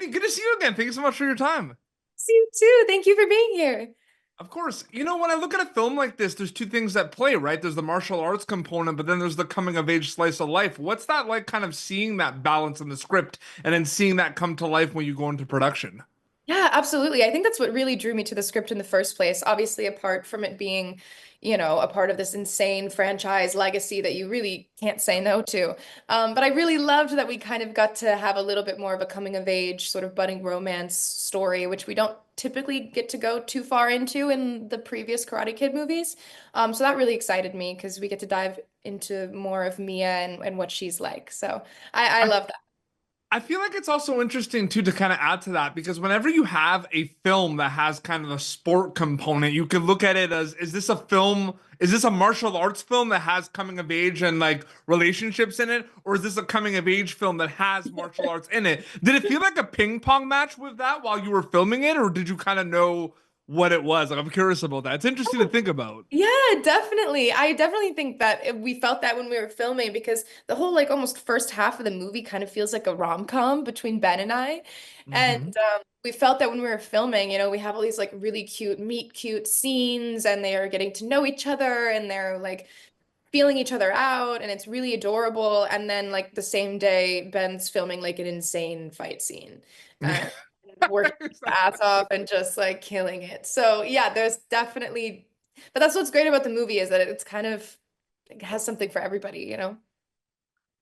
Sadie, good to see you again. Thank you so much for your time. See you too. Thank you for being here. Of course, when I look at a film like this, there's two things that play, right? There's the martial arts component, but then there's the coming of age slice of life. What's that like, kind of seeing that balance in the script and then seeing that come to life when you go into production? Yeah, absolutely. I think that's what really drew me to the script in the first place. Obviously, apart from it being, a part of this insane franchise legacy that you really can't say no to. But I really loved that we kind of got to have a little bit more of a coming of age, sort of budding romance story, which we don't typically get to go too far into in the previous Karate Kid movies. So that really excited me because we get to dive into more of Mia and what she's like. So I I love that. I feel like it's also interesting too to kind of add to that because whenever you have a film that has kind of a sport component, you could look at it as, is this a film? Is this a martial arts film that has coming of age and like relationships in it? Or is this a coming of age film that has martial arts in it? Did it feel like a ping pong match with that while you were filming it, or did you kind of know what it was? Like, I'm curious about that. It's interesting to think about. Yeah, definitely. I definitely think that we felt that when we were filming because the whole like almost first half of the movie kind of feels like a rom-com between Ben and I. And Hmm. we felt that when we were filming, we have all these like really cute meet cute scenes and they are getting to know each other and they're like feeling each other out and it's really adorable. And then like the same day, Ben's filming like an insane fight scene. And working his ass off and just like killing it. So yeah, there's definitely, but that's what's great about the movie is that it's kind of it has something for everybody.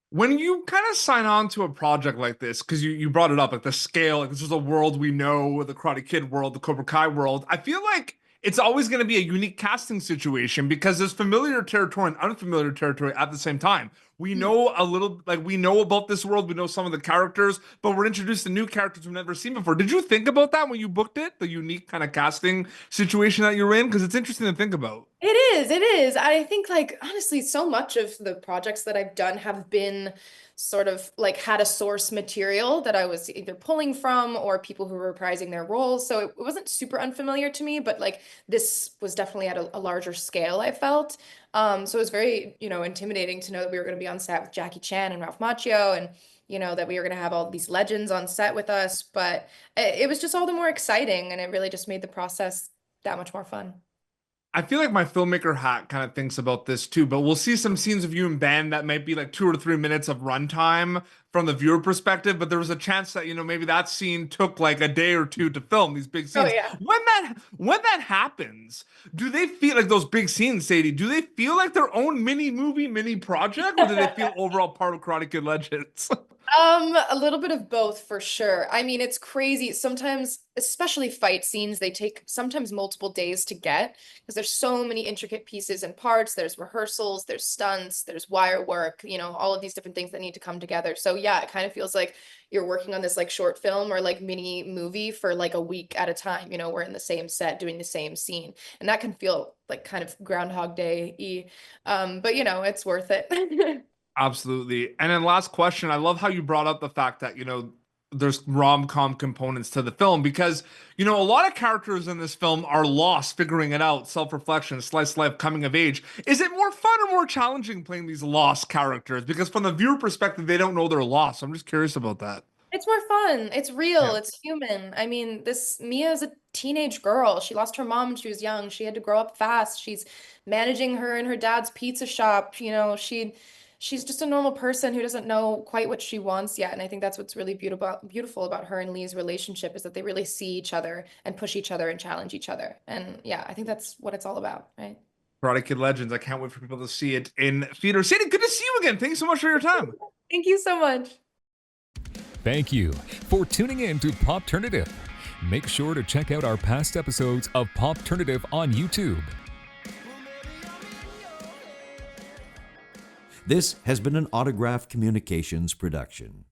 When you kind of sign on to a project like this, because you brought it up, like the scale, like this is a world we know, the Karate Kid world, the Cobra Kai world. I feel like it's always going to be a unique casting situation because there's familiar territory and unfamiliar territory at the same time. We know a little, like we know about this world, we know some of the characters, but we're introduced to new characters we've never seen before. Did you think about that when you booked it, the unique kind of casting situation that you're in? Because it's interesting to think about. It is. I think like honestly, so much of the projects that I've done have been sort of like had a source material that I was either pulling from or people who were reprising their roles. So it wasn't super unfamiliar to me, but like this was definitely at a larger scale, I felt. So it was very, intimidating to know that we were going to be on set with Jackie Chan and Ralph Macchio and that we were going to have all these legends on set with us, but it was just all the more exciting and it really just made the process that much more fun. I feel like my filmmaker hat kind of thinks about this too, but we'll see some scenes of you and Ben that might be like 2 or 3 minutes of runtime from the viewer perspective, but there was a chance that, maybe that scene took like a day or two to film these big Oh scenes. yeah. When that happens, do they feel like those big scenes, Sadie, do they feel like their own mini movie, mini project, or do they feel overall part of Karate Kid Legends? A little bit of both for sure. I mean, it's crazy. Sometimes, especially fight scenes, they take sometimes multiple days to get because there's so many intricate pieces and parts. There's rehearsals, there's stunts, there's wire work, all of these different things that need to come together. So yeah, it kind of feels like you're working on this like short film or like mini movie for like a week at a time. We're in the same set doing the same scene, and that can feel like kind of Groundhog Day-y. But it's worth it. Absolutely. And then last question, I love how you brought up the fact that, there's rom-com components to the film because, a lot of characters in this film are lost figuring it out, self-reflection, slice of life, coming of age. Is it more fun or more challenging playing these lost characters? Because from the viewer perspective, they don't know they're lost. I'm just curious about that. It's more fun. It's real. Yeah. It's human. I mean, this Mia is a teenage girl. She lost her mom when she was young. She had to grow up fast. She's managing her and her dad's pizza shop. She's just a normal person who doesn't know quite what she wants yet. And I think that's what's really beautiful about her and Lee's relationship is that they really see each other and push each other and challenge each other. And yeah, I think that's what it's all about, right? Karate Kid Legends. I can't wait for people to see it in theater. Sadie, good to see you again. Thank you so much for your time. Thank you so much. Thank you for tuning in to Popternative. Make sure to check out our past episodes of Popternative on YouTube. This has been an Autograph Communications production.